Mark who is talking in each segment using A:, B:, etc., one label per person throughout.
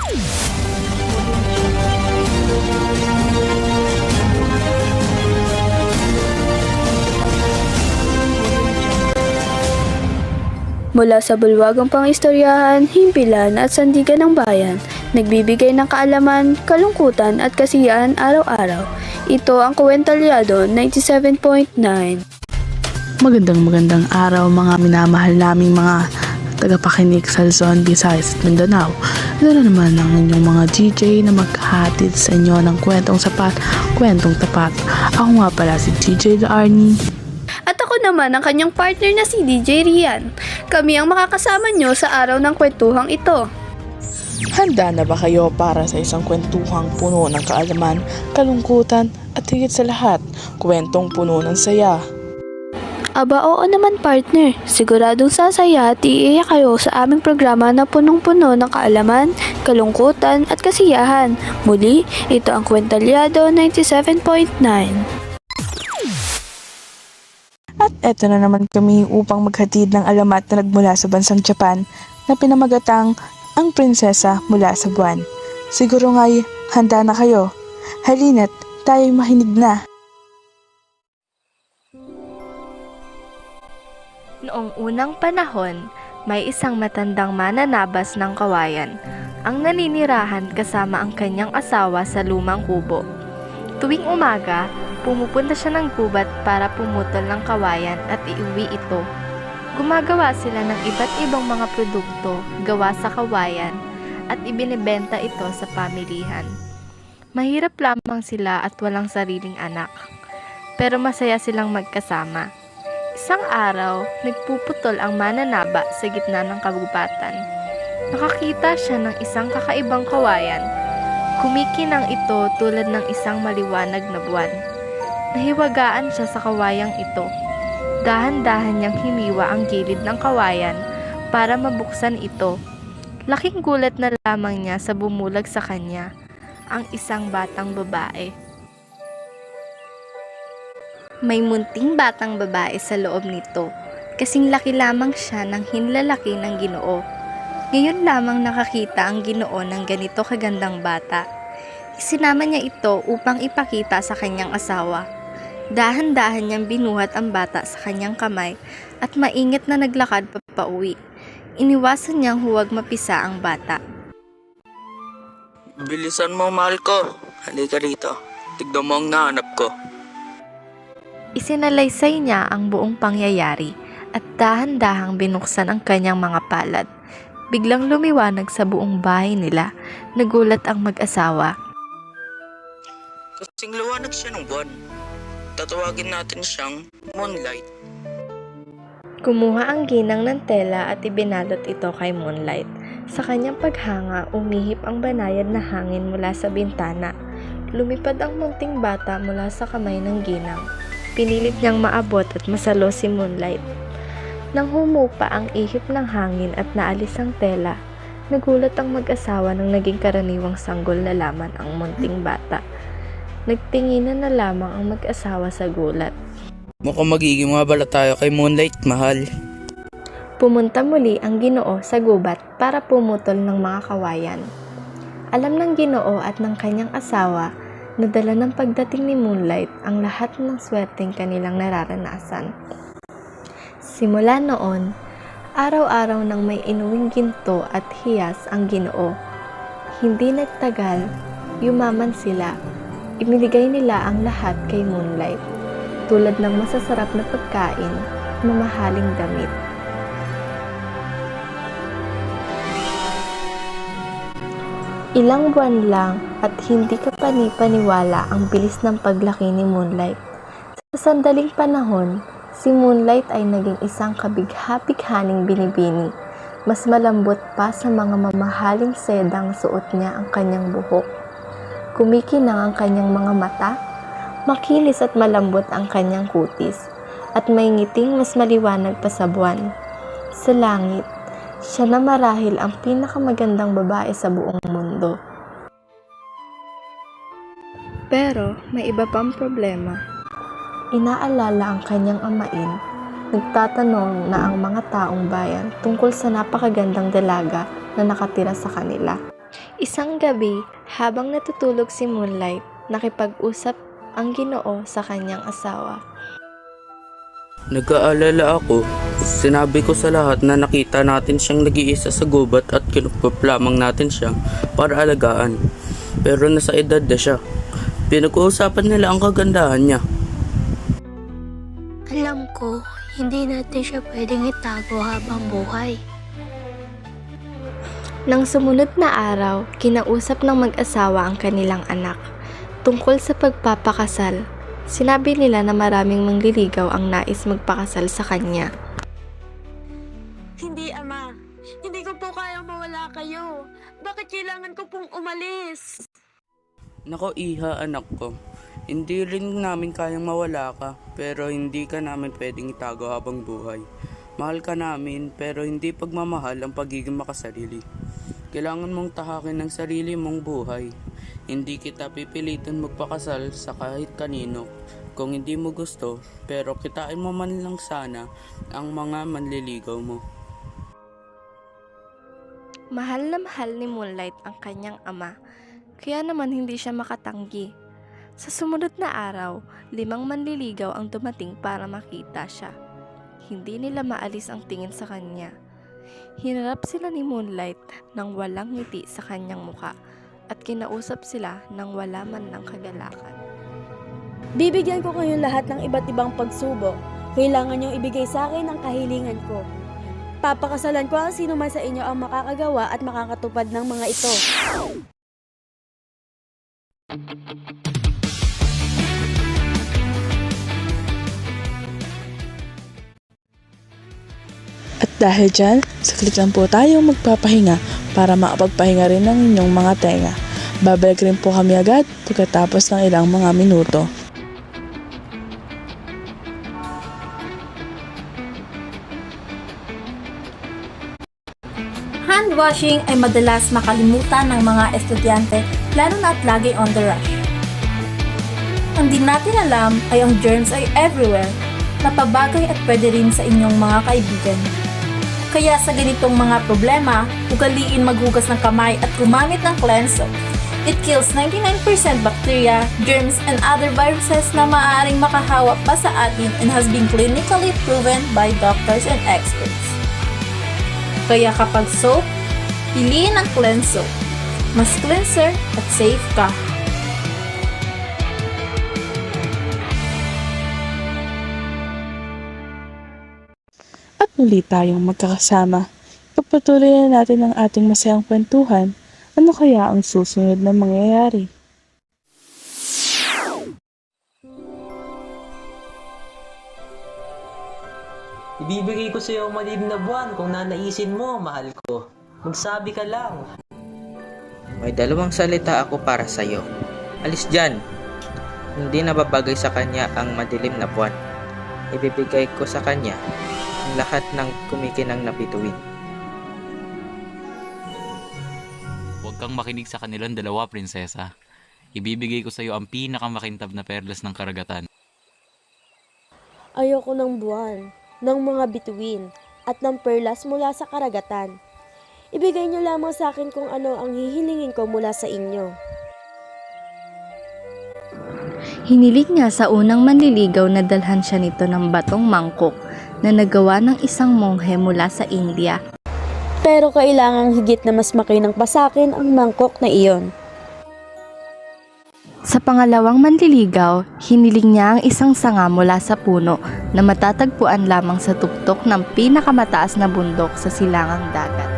A: Mula sa bulwagang pangistoryahan, himpilan at sandigan ng bayan, nagbibigay ng kaalaman, kalungkutan at kasiyahan araw-araw. Ito ang Kwentalyado 97.9.
B: Magandang araw mga minamahal naming mga tagapakinig sa Luzon, Visayas at Mindanao. Ito na naman ang inyong mga DJ na maghahatid sa inyo ng kwentong sapat, kwentong tapat. Ako nga pala si DJ Arnie.
A: At ako naman ang kanyang partner na si DJ Rian. Kami ang makakasama nyo sa araw ng kwentuhang ito.
B: Handa na ba kayo para sa isang kwentuhang puno ng kaalaman, kalungkutan at higit sa lahat, kwentong puno ng saya?
A: Aba oo naman partner, siguradong sasaya at iiyak kayo sa aming programa na punong-puno ng kaalaman, kalungkutan at kasiyahan. Muli, ito ang Kwentalyado 97.9.
B: At eto na naman kami upang maghatid ng alamat na nagmula sa bansang Japan na pinamagatang ang prinsesa mula sa buwan. Siguro nga'y handa na kayo. Halina't tayo'y mahinig na.
C: Noong unang panahon, may isang matandang mananabas ng kawayan ang naninirahan kasama ang kanyang asawa sa lumang kubo. Tuwing umaga, pumupunta siya ng gubat para pumutol ng kawayan at iuwi ito. Gumagawa sila ng iba't ibang mga produkto gawa sa kawayan at ibinebenta ito sa pamilihan. Mahirap lamang sila at walang sariling anak, pero masaya silang magkasama. Isang araw, nagpuputol ang mananaba sa gitna ng kagubatan. Nakakita siya ng isang kakaibang kawayan. Kumikinang ito tulad ng isang maliwanag na buwan. Nahiwagaan siya sa kawayang ito. Dahan-dahan niyang hiniwa ang gilid ng kawayan para mabuksan ito. Laking gulat na lamang niya sa bumulag sa kanya, ang isang batang babae. May munting batang babae sa loob nito. Kasing laki lamang siya ng hinlalaki ng Ginoo. Ngayon lamang nakakita ang Ginoo ng ganito kagandang bata. Isinama niya ito upang ipakita sa kanyang asawa. Dahan-dahan niyang binuhat ang bata sa kanyang kamay at maingat na naglakad papauwi. Iniwasan niyang huwag mapisa ang bata.
D: Bilisan mo, mahal ko. Halika rito. Tignan mo ang nahanap ko.
C: Isinalaysay niya ang buong pangyayari at dahan-dahang binuksan ang kanyang mga palad. Biglang lumiwanag sa buong bahay nila. Nagulat ang mag-asawa.
D: Kasing liwanag siya ng buwan. Tatawagin natin siyang Moonlight.
C: Kumuha ang ginang ng tela at ibinalot ito kay Moonlight. Sa kanyang paghanga, umihip ang banayad na hangin mula sa bintana. Lumipad ang munting bata mula sa kamay ng ginang. Pinilit niyang maabot at masalo si Moonlight. Nang humupa ang ihip ng hangin at naalis ang tela, nagulat ang mag-asawa nang naging karaniwang sanggol na laman ang munting bata. Nagtinginan na lamang ang mag-asawa sa gulat.
D: Mukhang magiging mabala tayo kay Moonlight, mahal.
C: Pumunta muli ang Ginoo sa gubat para pumutol ng mga kawayan. Alam ng Ginoo at ng kanyang asawa na dala ng pagdating ni Moonlight ang lahat ng swerteng kanilang nararanasan. Simula noon, araw-araw nang may inuwing ginto at hiyas ang Ginoo. Hindi nagtagal, yumaman sila. Ibinigay nila ang lahat kay Moonlight, tulad ng masasarap na pagkain, mamahaling damit. Ilang buwan lang at hindi ka panipaniwala ang bilis ng paglaki ni Moonlight. Sa sandaling panahon, si Moonlight ay naging isang kabigha-bighaning binibini. Mas malambot pa sa mga mamahaling sedang suot niya ang kanyang buhok. Kumikinang ang kanyang mga mata, makinis at malambot ang kanyang kutis, at may ngiting mas maliwanag pa sa buwan. Sa langit, siya na marahil ang pinakamagandang babae sa buong mundo. Pero may iba pang problema. Inaalala ang kanyang amain. Nagtatanong na ang mga taong bayan tungkol sa napakagandang dalaga na nakatira sa kanila. Isang gabi, habang natutulog si Moonlight, nakipag-usap ang Ginoo sa kanyang asawa.
D: Nag-aalala ako. Sinabi ko sa lahat na nakita natin siyang nag-iisa sa gubat at kinukup lamang natin siya para alagaan. Pero nasa edad na siya. Pinag-uusapan nila ang kagandahan niya.
E: Alam ko, hindi natin siya pwedeng itago habang buhay.
C: Nang sumunod na araw, kinausap ng mag-asawa ang kanilang anak. Tungkol sa pagpapakasal, sinabi nila na maraming mangliligaw ang nais magpakasal sa kanya.
E: Hindi, Ama. Hindi ko po kayang mawala kayo. Bakit kailangan ko pong umalis?
D: Nako Iha, anak ko. Hindi rin namin kayang mawala ka, pero hindi ka namin pwedeng itago habang buhay. Mahal ka namin, pero hindi pagmamahal ang pagiging makasarili. Kailangan mong tahakin ng sarili mong buhay. Hindi kita pipilitin magpakasal sa kahit kanino kung hindi mo gusto, pero kitain mo man lang sana ang mga manliligaw mo.
C: Mahal na mahal ni Moonlight ang kanyang ama, kaya naman hindi siya makatanggi. Sa sumunod na araw, 5 manliligaw ang dumating para makita siya. Hindi nila maalis ang tingin sa kanya. Hinarap sila ni Moonlight nang walang ngiti sa kanyang muka at kinausap sila nang wala man ng kagalakan.
F: Bibigyan ko kayong lahat ng iba't ibang pagsubok. Kailangan niyong ibigay sa akin ang kahilingan ko. Papakasalan ko ang sino man sa inyo ang makakagawa at makakatupad ng mga ito.
B: At dahil dyan, saglit lang po tayong magpapahinga para makapagpahinga rin ng inyong mga tenga. Babalik rin po kami agad pagkatapos ng ilang mga minuto.
G: Hand washing ay madalas makalimutan ng mga estudyante lalo na at lagi on the rush. Ang di natin alam ay ang germs ay everywhere, napabagay at pwede rin sa inyong mga kaibigan. Kaya sa ganitong mga problema, ugaliin maghugas ng kamay at gumamit ng cleanser. It kills 99% bacteria, germs, and other viruses na maaaring makahawa pa sa atin and has been clinically proven by doctors and experts. Kaya kapag soap, piliin ang cleanse soap. Mas cleanser at safe ka.
B: At muli tayong magkakasama. Pagpatuloy na natin ang ating masayang kwentuhan. Ano kaya ang susunod na mangyayari?
H: Ibibigay ko sa iyo ang malilim na buwan kung nanaisin mo, mahal ko. Magsabi ka lang.
I: May 2 salita ako para sa iyo. Alis dyan. Hindi nababagay sa kanya ang madilim na buwan. Ibibigay ko sa kanya ang lahat ng kumikinang na bituin.
J: Huwag kang makinig sa kanilang 2, prinsesa. Ibibigay ko sa iyo ang pinakamakintab na perlas ng karagatan.
F: Ayoko ng buwan, ng mga bituin, at ng perlas mula sa karagatan. Ibigay niyo lamang sa akin kung ano ang hihilingin ko mula sa inyo.
C: Hiniling niya sa unang manliligaw na dalhan siya nito ng batong mangkok na nagawa ng isang monghe mula sa India.
F: Pero kailangang higit na mas makinang pa sa akin ang mangkok na iyon.
C: Sa pangalawang manliligaw, hiniling niya ang isang sanga mula sa puno na matatagpuan lamang sa tuktok ng pinakamataas na bundok sa silangang dagat.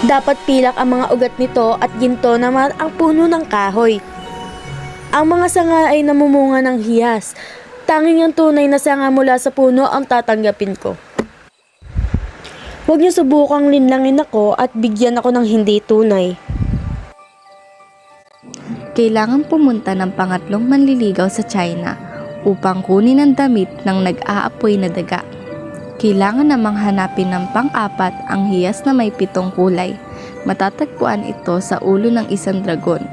F: Dapat pilak ang mga ugat nito at ginto naman ang puno ng kahoy. Ang mga sanga ay namumunga ng hiyas. Tanging ang tunay na sanga mula sa puno ang tatanggapin ko. Huwag niyo subukang linlangin ako at bigyan ako ng hindi tunay.
C: Kailangan pumunta ng pangatlong manliligaw sa China upang kunin ang damit ng nag-aapoy na daga. Kailangan namang hanapin ng pang-4 ang hiyas na may 7 kulay. Matatagpuan ito sa ulo ng isang dragon.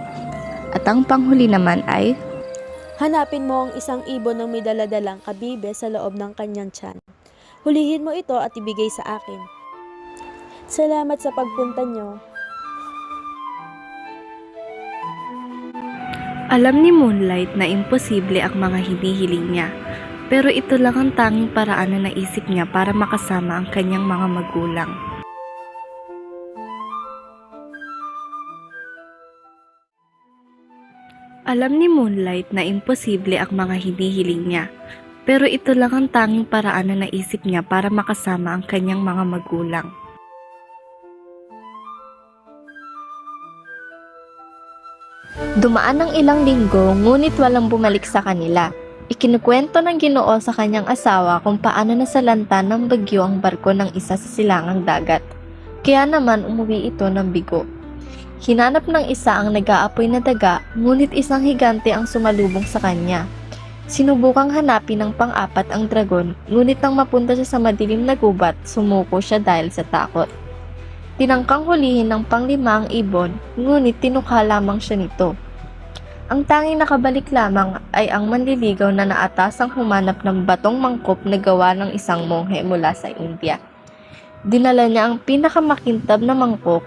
C: At ang panghuli naman ay
F: Hanapin mo ang isang ibon ng may daladalang kabibe sa loob ng kanyang tiyan. Hulihin mo ito at ibigay sa akin. Salamat sa pagpunta nyo.
C: Alam ni Moonlight na imposible ang mga hinihiling niya, pero ito lang ang tanging paraan na naisip niya para makasama ang kanyang mga magulang. Alam ni Moonlight na imposible ang mga hinihiling niya, pero ito lang ang tanging paraan na naisip niya para makasama ang kanyang mga magulang.
K: Dumaan ng ilang linggo ngunit walang bumalik sa kanila. Ikinukwento ng Ginoo sa kanyang asawa kung paano nasalanta ng bagyo ang barko ng isa sa silangang dagat. Kaya naman umuwi ito ng bigo. Hinanap ng isa ang nag-aapoy na daga ngunit isang higante ang sumalubong sa kanya. Sinubukang hanapin ng pang-apat ang dragon ngunit nang mapunta siya sa madilim na gubat, sumuko siya dahil sa takot. Tinangkang hulihin ng pang-lima ang ibon ngunit tinukha lamang siya nito. Ang tanging nakabalik lamang ay ang manliligaw na naatasang humanap ng batong mangkop na gawa ng isang monghe mula sa India. Dinala niya ang pinakamakintab na mangkok,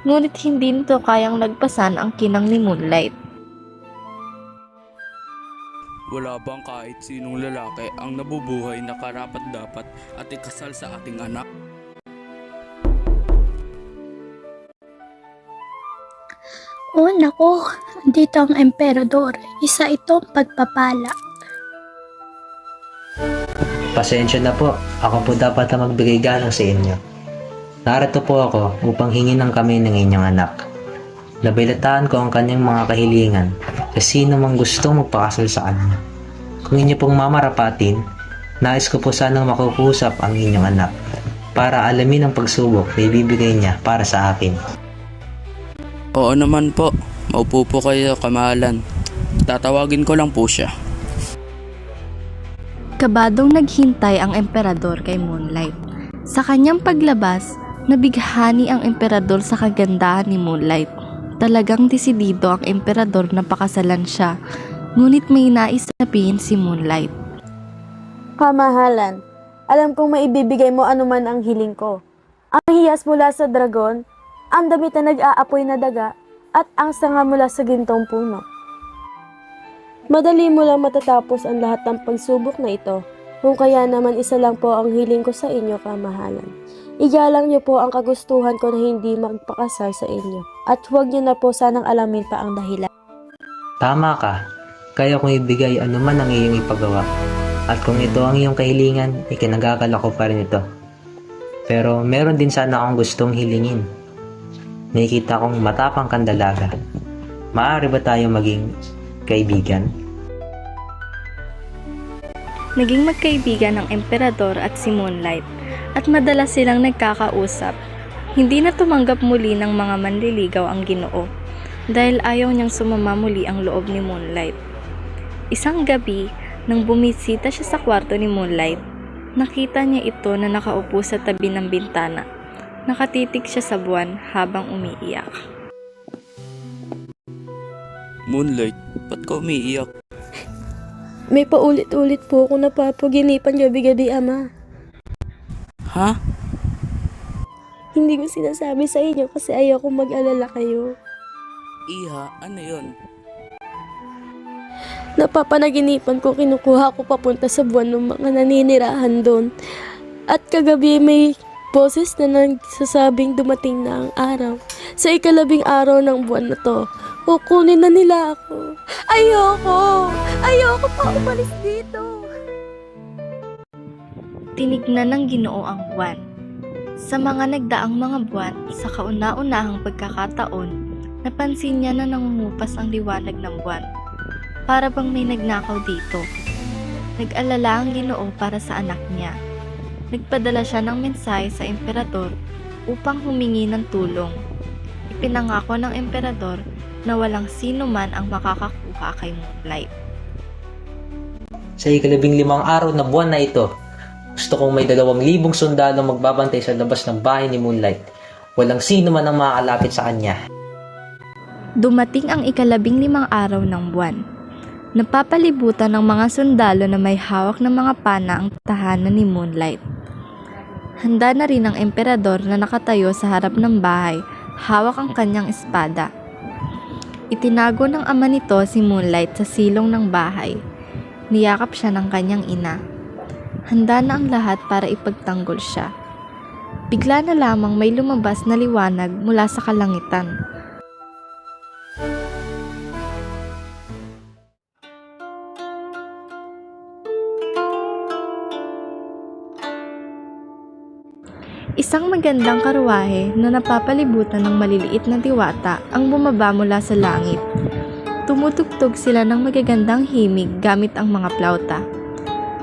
K: ngunit hindi nito kayang lagpasan ang kinang ni Moonlight.
D: Wala bang kahit sinong lalaki ang nabubuhay na karapat-dapat at ikasal sa ating anak?
L: Oh, nako. Dito ang emperador. Isa itong pagpapala.
H: Pasensya na po. Ako po dapat ang magbigay galang sa inyo. Narito po ako upang hingin ng kami ng inyong anak. Nabalitaan ko ang kanyang mga kahilingan sa sino mang gustong magpakasal sa kanya. Kung inyo pong mamarapatin, nais ko po sanang makukusap ang inyong anak para alamin ang pagsubok na ibibigay niya para sa akin.
D: Oo naman po. Maupo po kayo, kamahalan. Tatawagin ko lang po siya.
C: Kabadong naghintay ang emperador kay Moonlight. Sa kanyang paglabas, nabighani ang emperador sa kagandahan ni Moonlight. Talagang desidido ang emperador na pakasalan siya, ngunit may nais sabihin si Moonlight.
F: Kamahalan, alam kong maibibigay mo anuman ang hiling ko. Ang hiyas mula sa dragon, ang damit na nag-aapoy na daga, at ang sanga mula sa gintong puno. Madali mo lang matatapos ang lahat ng pagsubok na ito. Kung kaya naman isa lang po ang hiling ko sa inyo, kamahalan. Igalang niyo po ang kagustuhan ko na hindi magpakasal sa inyo. At huwag niyo na po sanang alamin pa ang dahilan.
H: Tama ka. Kaya kung ibigay anuman ang iyong ipagawa. At kung ito ang iyong kahilingan, ikinagakala ko pa rin ito. Pero meron din sana akong gustong hilingin. Nakikita kong matapang kang dalaga. Maaari ba tayo maging kaibigan?
C: Naging magkaibigan ng emperador at si Moonlight at madalas silang nagkakausap. Hindi na tumanggap muli ng mga manliligaw ang Ginoo dahil ayaw niyang sumama muli ang loob ni Moonlight. Isang gabi, nang bumisita siya sa kwarto ni Moonlight, nakita niya ito na nakaupo sa tabi ng bintana. Nakatitig siya sa buwan habang umiiyak.
D: Moonlight, ba't ka umiiyak?
F: May paulit-ulit po ako napapaginipan gabi-gabi, Ama.
D: Ha?
F: Hindi ko sinasabi sa inyo kasi ayaw kong mag-alala kayo.
D: Iha, ano yun?
F: Napapanaginipan ko kinukuha ko papunta sa buwan ng mga naninirahan doon. At kagabi may boses na nagsasabing dumating na ang araw. Sa ikalabing araw ng buwan na to, kukunin na nila ako. Ayoko! Ayoko pa umalis dito!
C: Tinignan ng Ginoo ang buwan. Sa mga nagdaang mga buwan, sa kauna-unahang pagkakataon, napansin niya na nangungupas ang liwanag ng buwan. Para bang may nagnakaw dito. Nag-alala ang Ginoo para sa anak niya. Nagpadala siya ng mensahe sa emperador upang humingi ng tulong. Ipinangako ng emperador na walang sino man ang makakakuha kay Moonlight.
H: Sa ika-15 araw na buwan na ito, gusto kong may 2,000 sundalo magbabantay sa labas ng bahay ni Moonlight. Walang sino man ang makakalapit sa kanya.
C: Dumating ang ika-15 araw ng buwan. Napapalibutan ng mga sundalo na may hawak ng mga pana ang tahanan ni Moonlight. Handa na rin ang emperador na nakatayo sa harap ng bahay, hawak ang kanyang espada. Itinago ng ama nito si Moonlight sa silong ng bahay. Niyakap siya ng kanyang ina. Handa na ang lahat para ipagtanggol siya. Bigla na lamang may lumabas na liwanag mula sa kalangitan. Isang magandang karwahe na napapalibutan ng maliliit na diwata ang bumaba mula sa langit. Tumutugtog sila ng magagandang himig gamit ang mga plauta.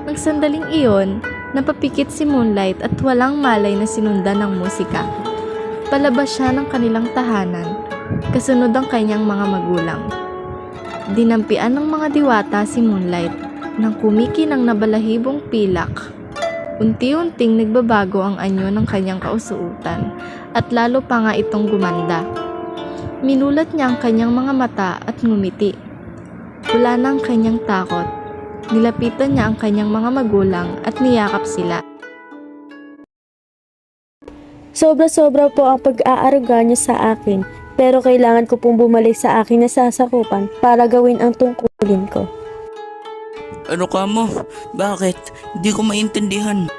C: Nang sandaling iyon, napapikit si Moonlight at walang malay na sinundan ng musika. Palabas siya ng kanilang tahanan, kasunod ang kanyang mga magulang. Dinampian ng mga diwata si Moonlight nang kumikinang nabalahibong pilak. Unti-unting nagbabago ang anyo ng kanyang kausuotan at lalo pa nga itong gumanda. Minulat niya ang kanyang mga mata at ngumiti. Wala na ang kanyang takot. Nilapitan niya ang kanyang mga magulang at niyakap sila.
F: Sobra-sobra po ang pag-aaruga niya sa akin, pero kailangan ko pong bumalik sa aking nasasakupan para gawin ang tungkulin ko.
D: Ano ka mo? Bakit? Hindi ko maintindihan.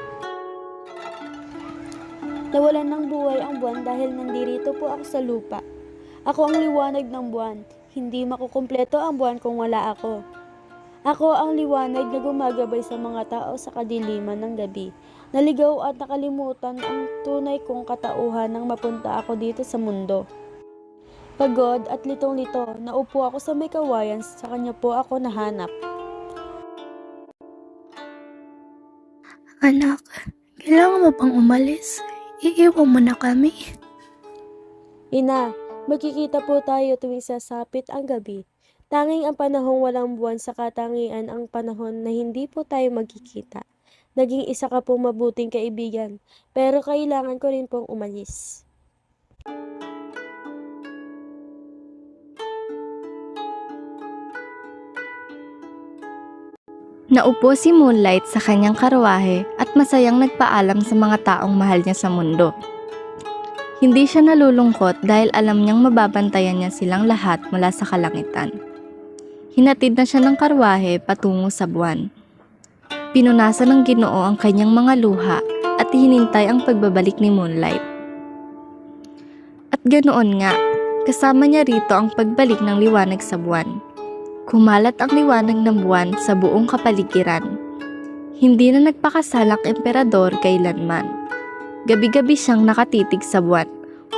F: Nawalan ng buhay ang buwan dahil nandirito po ako sa lupa. Ako ang liwanag ng buwan. Hindi makukumpleto ang buwan kung wala ako. Ako ang liwanag na gumagabay sa mga tao sa kadiliman ng gabi. Naligaw at nakalimutan ang tunay kong katauhan nang mapunta ako dito sa mundo. Pagod at litong-lito, naupo ako sa may kawayan, sa kanya po ako nahanap.
L: Anak, kailangan mo pang umalis. Iiwan mo na kami.
F: Ina, magkikita po tayo tuwing sasapit ang gabi. Tanging ang panahong walang buwan sa katangian ang panahon na hindi po tayo magkikita. Naging isa ka pong mabuting kaibigan, pero kailangan ko rin pong umalis.
C: Naupo si Moonlight sa kanyang karwahe at masayang nagpaalam sa mga taong mahal niya sa mundo. Hindi siya nalulungkot dahil alam niyang mababantayan niya silang lahat mula sa kalangitan. Hinatid na siya ng karwahe patungo sa buwan. Pinunasan ng Ginoo ang kanyang mga luha at hinintay ang pagbabalik ni Moonlight. At ganoon nga, kasama niya rito ang pagbalik ng liwanag sa buwan. Kumalat ang liwanag ng buwan sa buong kapaligiran. Hindi na nagpakasal ang emperador kailanman. Gabi-gabi siyang nakatitig sa buwan.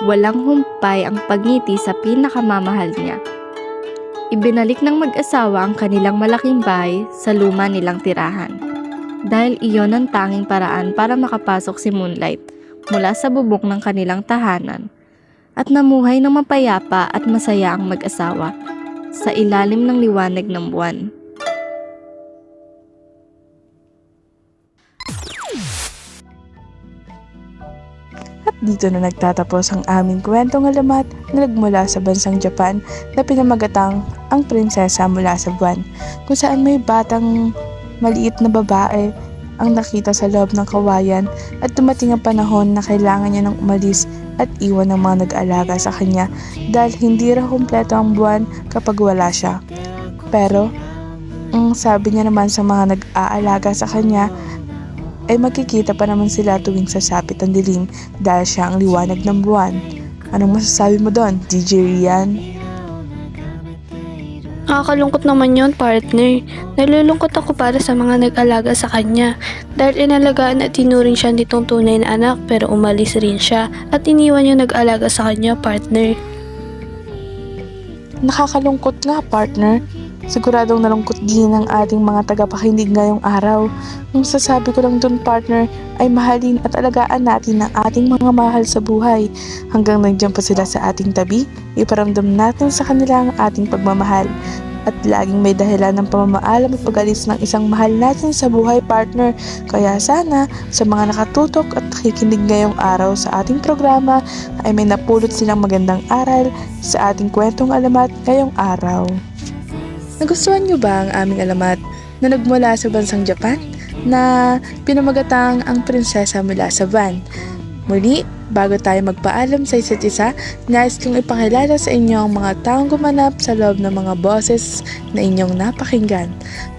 C: Walang humpay ang pagngiti sa pinakamamahal niya. Ibinalik ng mag-asawa ang kanilang malaking bahay sa luma nilang tirahan. Dahil iyon ang tanging paraan para makapasok si Moonlight mula sa bubong ng kanilang tahanan at namuhay ng mapayapa at masaya ang mag-asawa sa ilalim ng liwanag ng buwan.
B: At dito na nagtatapos ang aming kwentong alamat na nagmula sa bansang Japan na pinamagatang Ang Prinsesa Mula sa Buwan, kung saan may batang maliit na babae ang nakita sa loob ng kawayan at dumating ang panahon na kailangan niya nang umalis at iwan ng mga nag-aalaga sa kanya dahil hindi raw kumpleto ang buwan kapag wala siya. Pero, ang sabi niya naman sa mga nag-aalaga sa kanya ay magkikita pa naman sila tuwing sasapit ang dilim dahil siya ang liwanag ng buwan. Anong masasabi mo doon, DJ Rian?
A: Nakakalungkot naman yun, partner. Nalulungkot ako para sa mga nag-alaga sa kanya dahil inalagaan at tinuring siya nitong tunay na anak pero umalis rin siya at iniwan yung nag-alaga sa kanya, partner.
B: Nakakalungkot nga, partner. Siguradong nalungkot din ang ating mga tagapakinig ngayong araw. Ang sasabi ko lang dun, partner, ay mahalin at alagaan natin ang ating mga mahal sa buhay. Hanggang nandiyan pa sila sa ating tabi, iparamdam natin sa kanila ang ating pagmamahal. At laging may dahilan ng pamamaalam at pag-alis ng isang mahal natin sa buhay, partner. Kaya sana, sa mga nakatutok at nakikinig ngayong araw sa ating programa, ay may napulot silang magandang aral sa ating kwentong alamat ngayong araw. Nagustuhan niyo ba ang aming alamat na nagmula sa bansang Japan? na pinamagatang Ang Prinsesa Mula sa Buwan. Muli, bago tayo magpaalam sa isa't isa, nais kong ipakilala sa inyo ang mga taong gumanap sa loob ng mga boses na inyong napakinggan.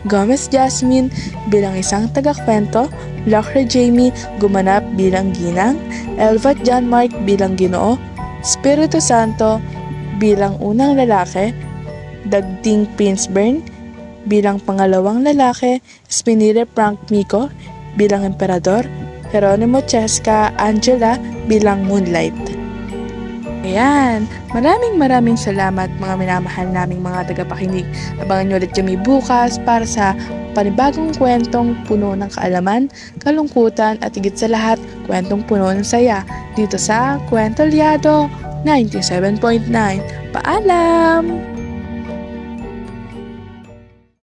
B: Gomez Jasmine bilang isang tagakwento, Locre Jamie gumanap bilang Ginang, Elvat John Mark bilang Ginoo, Espiritu Santo bilang unang lalaki, Dagding Pinsburn bilang pangalawang lalaki, Spinire Frank Miko bilang Emperador, Geronimo Cheska Angela bilang Moonlight. Ayan, maraming salamat mga minamahal naming mga tagapakinig. Abangan nyo ulit kami bukas para sa panibagong kwentong puno ng kaalaman, kalungkutan at higit sa lahat, kwentong puno ng saya dito sa Kwento Liado 97.9. Paalam!